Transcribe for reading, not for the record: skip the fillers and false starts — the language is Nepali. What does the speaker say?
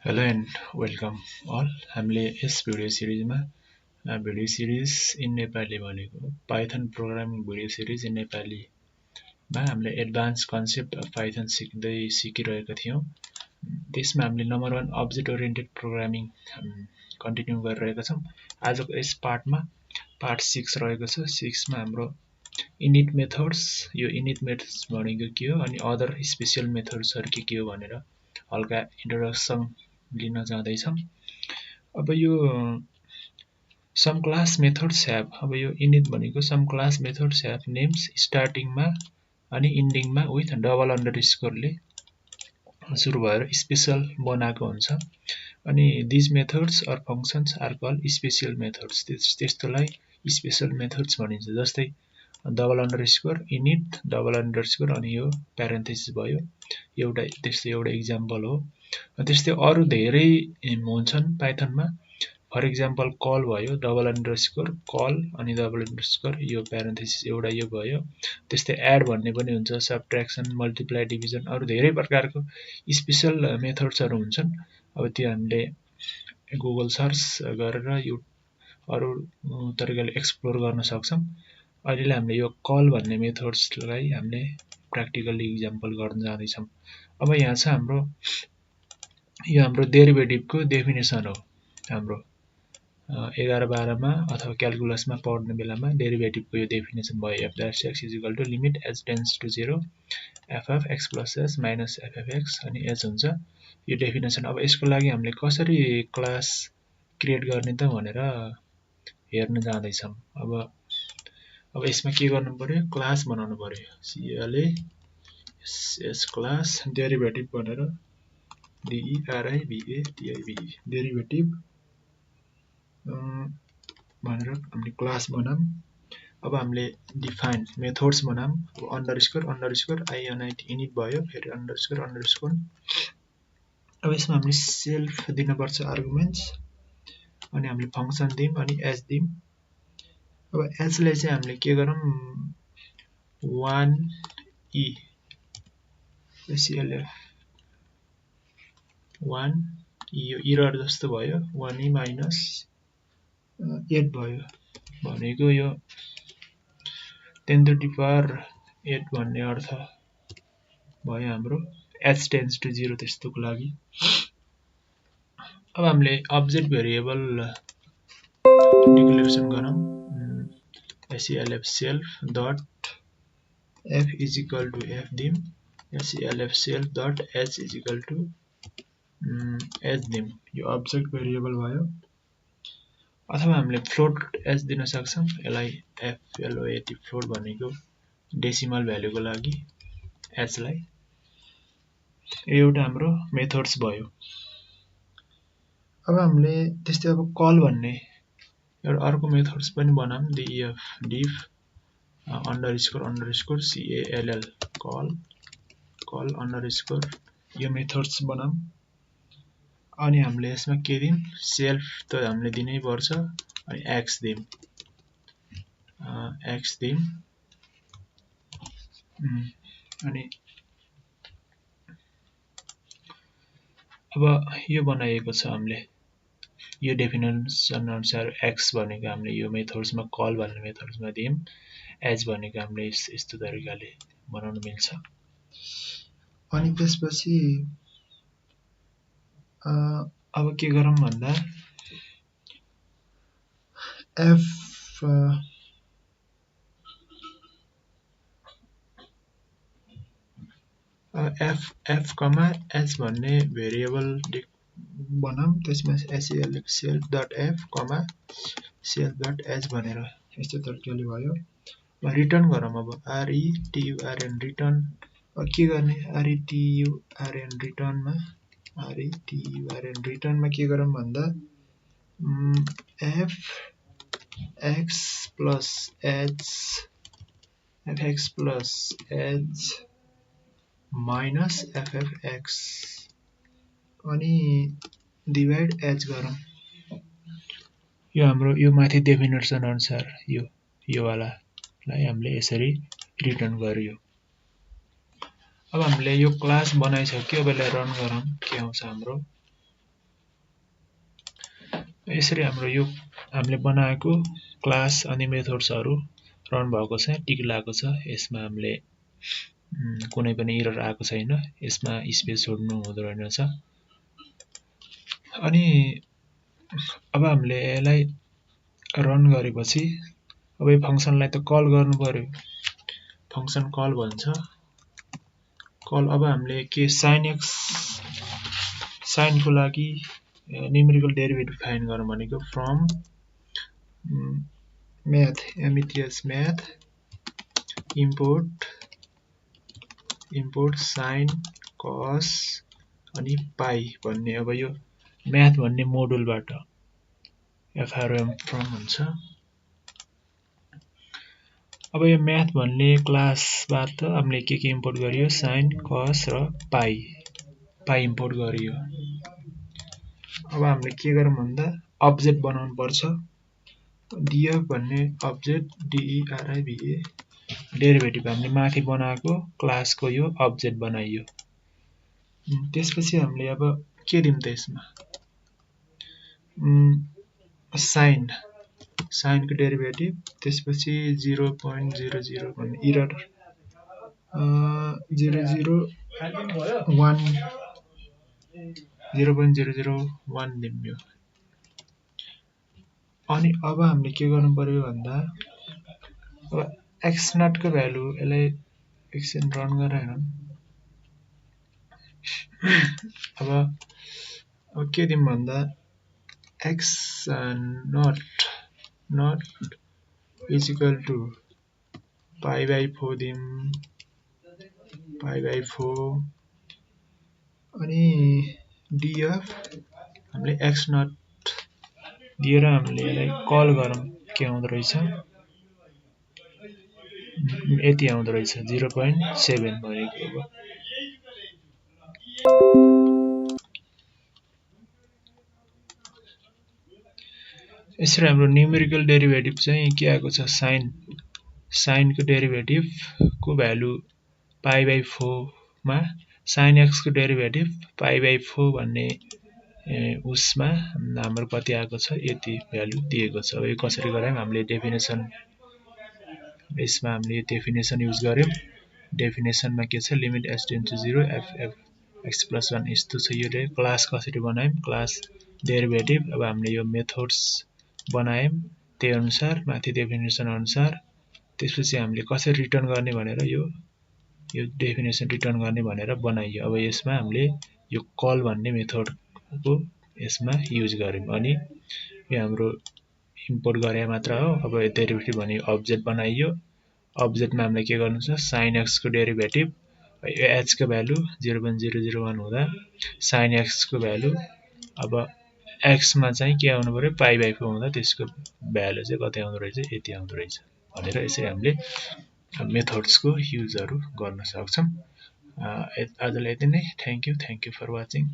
Hello and welcome all. हामीले यस भिडियो सिरिजमा भिडियो सिरिज इन नेपाली भनेको Python programming video series in नेपालीमा हामीले एडभान्स कन्सेप्ट अफ पाइथन सिकिरहेका थियौं। त्यसमा हामीले number 1 object oriented programming continue गरिरहेका छौं। आजको यस पार्टमा पार्ट 6 रहेको छ। 6 मा हाम्रो इनिट मेथड्स, यो इनिट मेथड्स भनेको के हो अनि अदर स्पेशल मेथड्सहरु के हो भनेर हल्का इन्ट्रोडक्सन लिन जाँदैछौं। अब यो सम क्लास मेथड्स ह्याभ, अब यो इनिट भनेको some class methods have names स्टार्टिङमा अनि इन्डिङमा विथ डबल अन्डरस्कोरले सुरु भएर स्पेशल बनाएको हुन्छ। अनि this methods or functions are called special methods. त्यस्तोलाई स्पेशल मेथड्स भनिन्छ। जस्तै double underscore init double underscore अनि यो प्यारेन्थेसिस भयो। त्यस्तै एउटा एक्जाम्पल हो। त्यस्तै अरु धेरै हुन्छन् पाइथनमा। फर एक्जाम्पल कल भयो, डबल अन्डरस्कोर कल अनि डबल अन्डरस्कोर यो प्यारेन्थेसिस एउटा यो भयो। त्यस्तै एड भन्ने पनि हुन्छ, सबट्र्याक्सन, मल्टिप्लाई, डिभिजन, अरु धेरै प्रकारको स्पेशल मेथड्सहरु हुन्छन्। अब त्यो हामीले गुगल सर्च गरेर यो अरु तरिकाले एक्सप्लोर गर्न सक्छौं। अहिले हामीले यो कल भन्ने मेथड्सलाई हामीले प्र्याक्टिकली एक्जाम्पल गर्न जाँदैछौं। अब यहाँ छ यो हाम्रो डेरिभेटिभको डेफिनेसन हो। हाम्रो 11-12 मा अथवा क्याल्कुलसमा पढ्ने बेलामा डेरिभेटिभको यो डेफिनेसन भयो। f dash x is equal to limit h tends to 0 f of x plus s minus f of x अनि h हुन्छ यो डेफिनेसन। अब यसको लागि हामीले कसरी क्लास क्रिएट गर्ने त भनेर हेर्न जाँदैछौं। अब यसमा के गर्नु पर्यो, क्लास बनाउनु पर्यो। CLAS क्लास डेरिभेटिभ भनेर DERIVATIV डेरिभेटिभ भनेर हामीले क्लास बनाऊँ। अब हामीले डिफाइन मेथड्स बनाऊँ। अन्डरस्कोर अन्डरस्कोर INIT इनिट भयो, फेरि अन्डरस्कोर अन्डरस्कोर। अब यसमा हामीले सेल्फ दिनुपर्छ आर्गुमेन्ट्स अनि हामीले फंक्सन दियौं अनि h दियौं। अब h लाई चाहिँ हामीले के गरौँ 1e CLF 1 यो इरर जस्तो भयो 1e माइनस 8 भयो भनेको यो 10 to the power 8 भन्ने अर्थ भयो हाम्रो h tends to 0 त्यस्तोको लागि। अब हामीले अब्जेक्ट भेरिएबल डिक्लेरेसन गरौँ CLF self dot f is equal to f दिम CLF self dot h is equal to h दिम। यो अब्जेक्ट भेरिएबल भयो। अथवा हामीले फ्लोट h दिन सक्छौं। यसलाई float फ्लोट भनेको डेसिमल भ्यालुको लागि h लाई। यो एउटा हाम्रो मेथड्स भयो। अब हामीले त्यस्तै अब कल भन्ने एउटा अर्को मेथड्स पनि बनाऊँ। def diff underscore underscore call call underscore यो मेथड्स बनाऊँ। अनि हामीले यसमा के दिम सेल्फ त हामीले दिनै पर्छ अनि x दिम अनि अब यो बनाइएको छ हामीले यो डेफिनेसन अनुसार x भनेको हामीले यो मेथड्समा कल भन्ने मेथड्समा दियौं, h भनेको हामीले यस्तो तरिकाले बनाउन मिल्छ। अनि त्यसपछि अब के गरौँ भन्दा f कमा h भन्ने भेरिएबल बनाऊँ। त्यसमा self self.f कमा self.h भनेर यस्तो तरिकाले भयो। रिटर्न गरौँ अब return रिटर्न के गर्ने रिटर्नमा के गरौँ भन्दा f x plus h minus f of x अनि डिभाइड h गरौँ। यो हाम्रो यो माथि डेफिनेसन अनुसार यो वालालाई हामीले यसरी रिटर्न गरियो। अब हामीले यो क्लास बनाइसक्यो। अब यसलाई रन गरौँ के आउँछ हाम्रो यसरी हाम्रो यो हामीले बनाएको क्लास अनि मेथड्सहरू रन भएको छ, टिक लागेको छ। यसमा हामीले कुनै पनि एरर आएको छैन, यसमा स्पेस छोड्नु हुँदो रहेनछ। अनि अब हामीले यसलाई रन गरेपछि अब यो फङ्सनलाई त कल गर्नु पर्यो, फङ्सन कल भन्छ। कल अब हामीले के साइनको लागि न्युमेरिकल डेरिभेटिभ फाइन्ड गरौँ भनेको from math math import sine cos अनि पाई भन्ने, अब यो म्याथ भन्ने मोडुलबाट एफआरएम फ्रम हुन्छ। अब यो म्याथ भन्ने क्लासबाट हामीले के इम्पोर्ट गरियो, साइन कस र पाई इम्पोर्ट गरियो। अब हामीले के गरौँ भन्दा अब्जेक्ट बनाउनु पर्छ। डिएफ भन्ने अब्जेक्ट डिइआरआइभिए डेरिभेटिभ हामीले माथि बनाएको क्लासको यो अब्जेक्ट बनाइयो। त्यसपछि हामीले अब के दिउँ त यसमा, साइनको डेरिभेटिभ, त्यसपछि 0.00 भन्ने इरर 0.001 दिउँ यो। अनि अब हामीले के गर्नु पर्यो भन्दा अब एक्स नटको भ्यालु, यसलाई एकछिन रन गरेर हेरौँ। अब के दिउँ भन्दा X naught is equal to पाई/4 दिउँ, पाई/4। अनि डिएफ हामीले एक्स नट दिएर हामीले यसलाई कल गरौँ, के आउँदो रहेछ, यति आउँदो रहेछ 0.7 भनेको। यसरी हाम्रो न्युमेरिकल डेरिभेटिभ चाहिँ के आएको छ, साइनको डेरिभेटिभको भ्यालु पाई/4 मा साइन एक्सको डेरिभेटिभ पाई/4 भन्ने उसमा हाम्रो कति आएको छ, यति भ्यालु दिएको छ। अब यो कसरी गरायौँ, हामीले डेफिनेसन, यसमा हामीले डेफिनेसन युज गर्यौँ। डेफिनेसनमा के छ, limit s tends to 0 f x+1 यस्तो छ। यो क्लास कसरी बनायौँ, क्लास डेरिभेटिभ। अब हामीले यो मेथड्स बनायौँ त्यही अनुसार, माथि डेफिनेसन अनुसार। त्यसपछि हामीले कसरी रिटर्न गर्ने भनेर यो डेफिनेसन रिटर्न गर्ने भनेर बनाइयो। अब यसमा हामीले यो कल भन्ने मेथडको यसमा युज गर्यौँ। अनि यो हाम्रो इम्पोर्ट गरे मात्र हो। अब डेरिभेटिभ भने अब्जेक्ट बनाइयो। अब्जेक्टमा हामीले के गर्नु छ, साइन एक्सको डेरिभेटिभ, यो एचको भ्यालु 0.001 हुँदा साइन एक्सको भ्यालु, अब एक्समा चाहिँ के आउनु पर्यो, पाई/4 हुँदा त्यसको भ्यालु चाहिँ कति आउँदो रहेछ, यति आउँदो रहेछ भनेर यसरी हामीले मेथड्सको युजहरू गर्न सक्छौँ। आजलाई यति नै। Thank you for watching.